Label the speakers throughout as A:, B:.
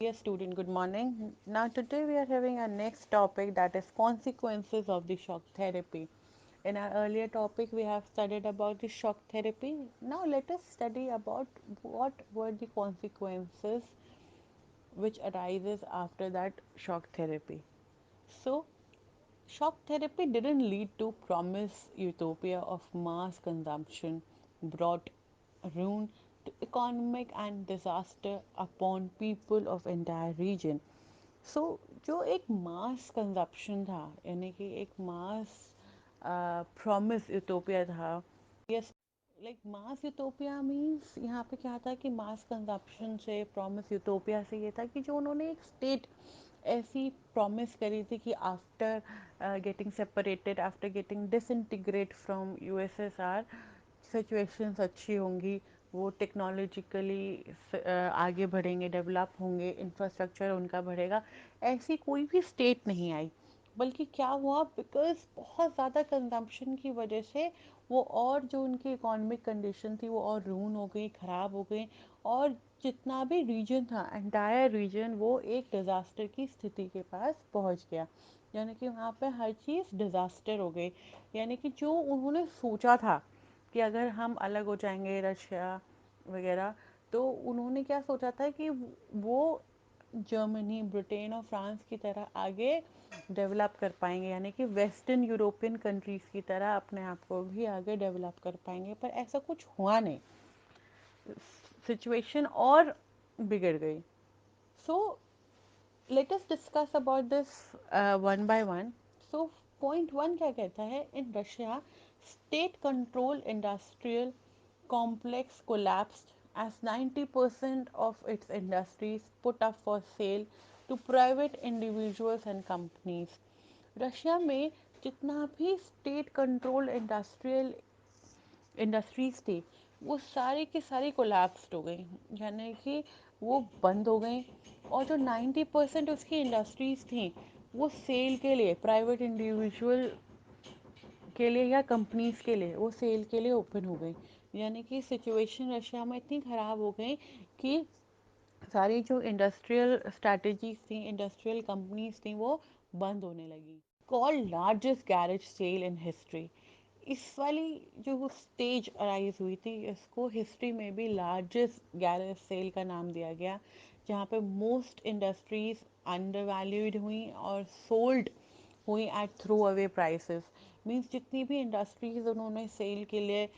A: Dear student, good morning. Now today we are having our next topic, that is consequences of the shock therapy. In our earlier topic we have studied about the shock therapy. Now let us study about what were the consequences which arises after that shock therapy. So shock therapy didn't lead to promised utopia of mass consumption, brought ruin to economic and disaster upon people of entire region. सो जो एक मास consumption था, यानी कि एक मास promise utopia था, yes, like mass utopia means यहाँ पे क्या था कि मास कंजप्शन से, प्रॉमिस यूटोपिया से ये था कि जो उन्होंने एक स्टेट ऐसी प्रॉमिस करी थी कि after getting separated, after getting disintegrate from USSR, situations अच्छी होंगी, वो टेक्नोलॉजिकली आगे बढ़ेंगे, डेवलप होंगे, इंफ्रास्ट्रक्चर उनका बढ़ेगा। ऐसी कोई भी स्टेट नहीं आई, बल्कि क्या हुआ, बिकॉज बहुत ज़्यादा कंजम्पशन की वजह से वो और जो उनकी इकोनॉमिक कंडीशन थी वो और रून हो गई, ख़राब हो गई, और जितना भी रीजन था, एंटायर रीजन, वो एक डिज़ास्टर की स्थिति के पास पहुंच गया। यानी कि वहाँ पे हर चीज़ डिज़ास्टर हो गई। यानी कि जो उन्होंने सोचा था कि अगर हम अलग हो जाएंगे रशिया वगैरह, तो उन्होंने क्या सोचा था कि वो जर्मनी, ब्रिटेन और फ्रांस की तरह आगे डेवलप कर पाएंगे, यानी कि वेस्टर्न यूरोपियन कंट्रीज़ की तरह अपने आप को भी आगे डेवलप कर पाएंगे, पर ऐसा कुछ हुआ नहीं। सिचुएशन और बिगड़ गई। So let us discuss about this one by one. So point one क्या कहता है, in Russia state control industrial complex collapsed as 90% of its industries put up for sale to private individuals and companies. Russia में जितना भी state control industries थी, वो सारी की सारी कोलैप्स्ड हो गई, यानी कि वो बंद हो गई। और जो 90% उसकी इंडस्ट्रीज थी, वो सेल के लिए, प्राइवेट इंडिविजुअल के लिए या कंपनीज के लिए, वो सेल के लिए ओपन हो गई। यानी कि सिचुएशन रशिया में इतनी ख़राब हो गई कि सारी जो इंडस्ट्रियल स्ट्रैटेजीज थी, इंडस्ट्रियल कंपनीज थी, वो बंद होने लगी। Called largest garage sale in history. इस वाली जो स्टेज अराइज हुई थी, इसको हिस्ट्री में भी लार्जेस्ट गैरेज सेल का नाम दिया गया, जहाँ पे मोस्ट इंडस्ट्रीज अंडर वैल्यूड हुई और सोल्ड हुई at throw away prices. Means जितनी भी इंडस्ट्रीज उन्होंने सेल के लिए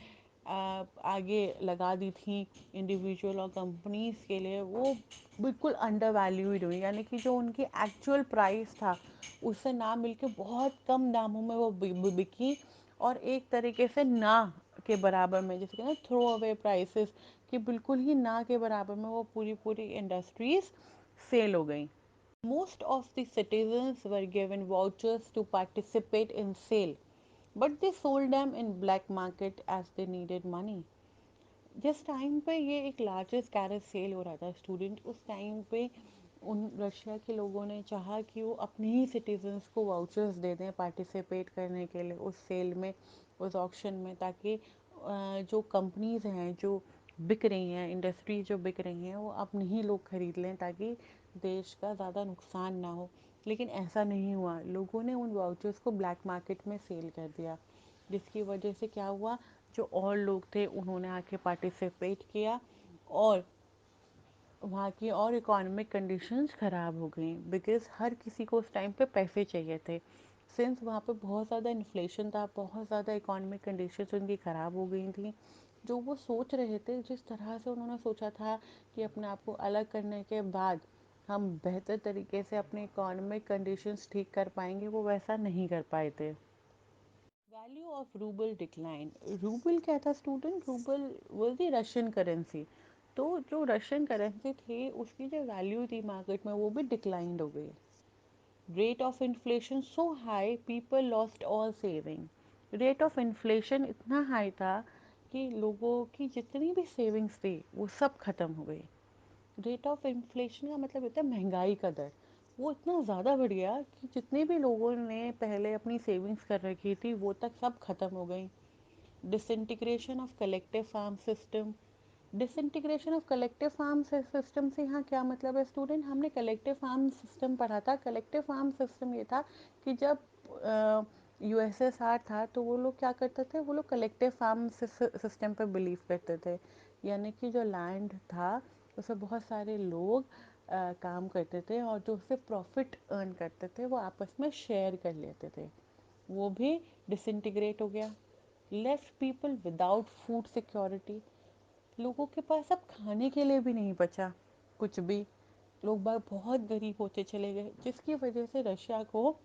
A: आगे लगा दी थी इंडिविजुअल और कंपनीज के लिए, वो बिल्कुल अंडर वैल्यूड हुई, यानी कि जो उनकी एक्चुअल प्राइस था उससे ना मिलके बहुत कम दामों में वो बिकी, और एक तरीके से ना के बराबर में, जैसे कहते हैं थ्रो अवे प्राइसेस, कि बिल्कुल ही ना के बराबर में वो पूरी पूरी इंडस्ट्रीज सेल हो गई। Most of the citizens were given vouchers to participate in sale, but they sold them in black market as they needed money. जिस टाइम पे ये एक लार्जेस्ट कैरेज सेल हो रहा था स्टूडेंट, उस टाइम पे उन रशिया के लोगों ने चाहा कि वो अपने ही सिटीजन्स को वाउचर्स दे दें पार्टिसिपेट करने के लिए उस सेल में, उस ऑक्शन में, ताकि जो कंपनीज हैं जो बिक रही हैं, इंडस्ट्री जो बिक रही हैं, वो अपने ही लोग खरीद लें, ताकि देश का ज़्यादा नुकसान ना हो। लेकिन ऐसा नहीं हुआ, लोगों ने उन वाउचर्स को ब्लैक मार्केट में सेल कर दिया, जिसकी वजह से क्या हुआ, जो और लोग थे उन्होंने आके पार्टिसिपेट किया, और वहाँ की और इकोनॉमिक कंडीशंस ख़राब हो गई, बिकॉज़ हर किसी को उस टाइम पे पैसे चाहिए थे। सिंस वहाँ पे बहुत ज़्यादा इन्फ्लेशन था, बहुत ज़्यादा इकोनॉमिक कंडीशंस उनकी ख़राब हो गई थी, जो वो सोच रहे थे, जिस तरह से उन्होंने सोचा था कि अपने आप को अलग करने के बाद हम बेहतर तरीके से अपने इकोनॉमिक कंडीशंस ठीक कर पाएंगे, वो वैसा नहीं कर पाए थे। Value of rouble decline. Rouble क्या था student, rouble was the Russian currency. तो जो रशियन करेंसी थी उसकी जो वैल्यू थी मार्केट में, वो भी डिक्लाइंड हो गई। Rate of inflation so high people lost all saving. Rate of inflation इतना हाई था कि लोगों की जितनी भी सेविंग्स थी वो सब खत्म हो गई। रेट ऑफ इन्फ्लेशन का मतलब होता है महंगाई का दर। वो इतना ज़्यादा बढ़ गया कि जितने भी लोगों ने पहले अपनी सेविंग्स कर रखी थी वो तक सब खत्म हो गई। Disintegration of collective farm system. Disintegration of collective farm system से यहाँ क्या मतलब है स्टूडेंट, हमने कलेक्टिव फार्म सिस्टम पढ़ा था। कलेक्टिव फार्म सिस्टम ये था कि जब यूएसएसआर था तो वो लोग क्या करते थे, वो लोग कलेक्टिव फार्म सिस्टम पर बिलीव करते थे। यानी कि जो लैंड था उसमें बहुत सारे लोग काम करते थे और जो उससे प्रॉफिट अर्न करते थे वो आपस में शेयर कर लेते थे। वो भी डिसइंटीग्रेट हो गया। Left people without food security, लोगों के पास अब खाने के लिए भी नहीं बचा कुछ भी। लोग बाग बहुत गरीब होते चले गए, जिसकी वजह से रशिया को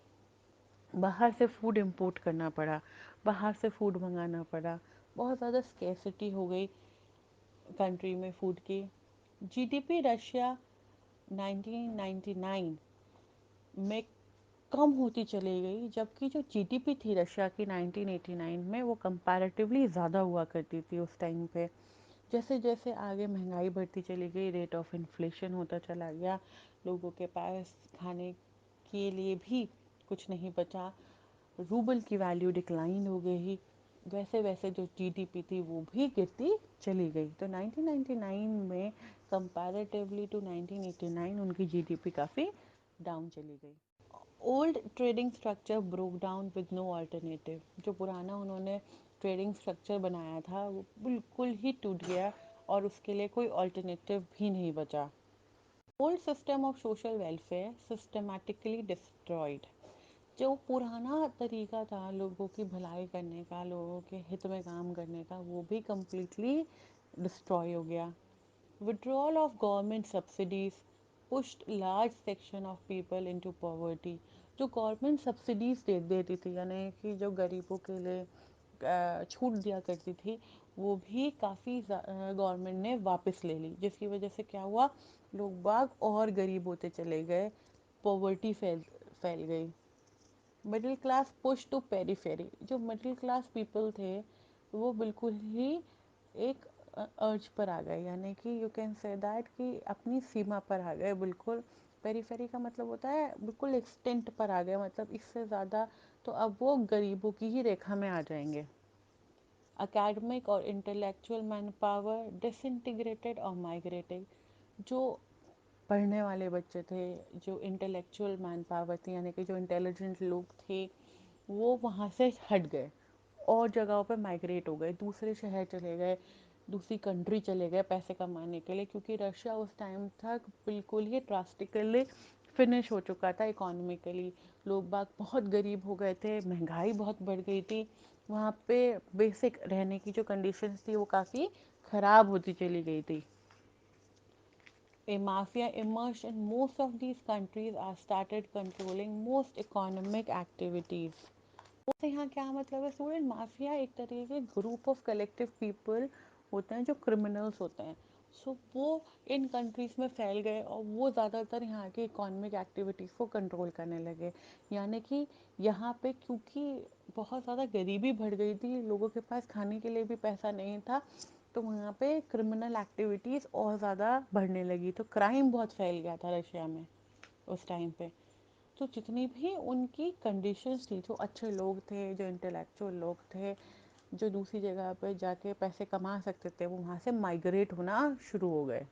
A: बाहर से फूड इंपोर्ट करना पड़ा, बाहर से फूड मंगाना पड़ा। बहुत ज़्यादा स्केर्सिटी हो गई कंट्री में फूड की। जीडीपी रशिया 1999 में कम होती चली गई, जबकि जो जीडीपी थी रशिया की 1989 में वो कंपैरेटिवली ज़्यादा हुआ करती थी उस टाइम पे। जैसे जैसे आगे महंगाई बढ़ती चली गई, रेट ऑफ इन्फ्लेशन होता चला गया, लोगों के पास खाने के लिए भी कुछ नहीं बचा, रूबल की वैल्यू डिक्लाइन हो गई, वैसे वैसे जो जीडीपी थी वो भी गिरती चली गई। तो 1999 में कंपैरेटिवली टू 1989 उनकी जीडीपी काफ़ी डाउन चली गई। Old trading structure broke down with no alternative, जो पुराना उन्होंने ट्रेडिंग स्ट्रक्चर बनाया था वो बिल्कुल ही टूट गया और उसके लिए कोई अल्टरनेटिव भी नहीं बचा। Old system of social welfare systematically destroyed, जो पुराना तरीका था लोगों की भलाई करने का, लोगों के हित में काम करने का, वो भी कम्प्लीटली डिस्ट्रॉय हो गया। Withdrawal of government subsidies pushed large section of people into poverty, जो गवर्नमेंट सब्सिडीज दे देती थी, यानी कि जो गरीबों के लिए छूट दिया करती थी, वो भी काफ़ी गवर्नमेंट ने वापस ले ली, जिसकी वजह से क्या हुआ, लोग बाग और गरीब होते चले गए, पॉवर्टी फैल गई। Middle class push to periphery, जो मिडिल क्लास पीपल थे वो बिल्कुल ही एक अर्ज पर आ गए, यानी कि यू कैन से दैट कि अपनी सीमा पर आ गए बिल्कुल। पेरीफेरी का मतलब होता है बिल्कुल एक्सटेंट पर आ गए, मतलब इससे ज़्यादा तो अब वो गरीबों की ही रेखा में आ जाएंगे। अकेडमिक और इंटेलेक्चुअल मैन पावर डिसइंटीग्रेटेड और माइग्रेटेड, जो पढ़ने वाले बच्चे थे, जो इंटेलेक्चुअल मैन पावर थी, यानी कि जो इंटेलिजेंट लोग थे, वो वहाँ से हट गए और जगहों पे माइग्रेट हो गए, दूसरे शहर चले गए, दूसरी कंट्री चले गए पैसे कमाने के लिए, क्योंकि रशिया उस टाइम तक बिल्कुल ही ड्रास्टिकली फिनिश हो चुका था इकोनॉमिकली। लोग बाग बहुत गरीब हो गए थे, महंगाई बहुत बढ़ गई थी, वहाँ पे बेसिक रहने की जो कंडीशंस थी वो काफ़ी ख़राब होती चली गई थी। A mafia emerged and most of these countries are started controlling most economic activities. तो यहाँ क्या मतलब है स्टूडेंट, माफिया एक तरीके के ग्रुप ऑफ कलेक्टिव पीपल होते हैं जो क्रिमिनल्स होते हैं। सो वो इन कंट्रीज में फैल गए और वो ज़्यादातर यहाँ की इकोनॉमिक एक्टिविटीज़ को कंट्रोल करने लगे। यानी कि यहाँ पे क्योंकि बहुत ज़्यादा गरीबी बढ़ गई थी, लोगों के पास खाने के लिए भी पैसा नहीं था, तो वहाँ पे क्रिमिनल एक्टिविटीज़ और ज़्यादा बढ़ने लगी, तो क्राइम बहुत फैल गया था रशिया में उस टाइम पे। तो जितनी भी उनकी कंडीशंस थी, जो अच्छे लोग थे, जो इंटेलेक्चुअल लोग थे, जो दूसरी जगह पर जाके पैसे कमा सकते थे, वो वहाँ से माइग्रेट होना शुरू हो गए।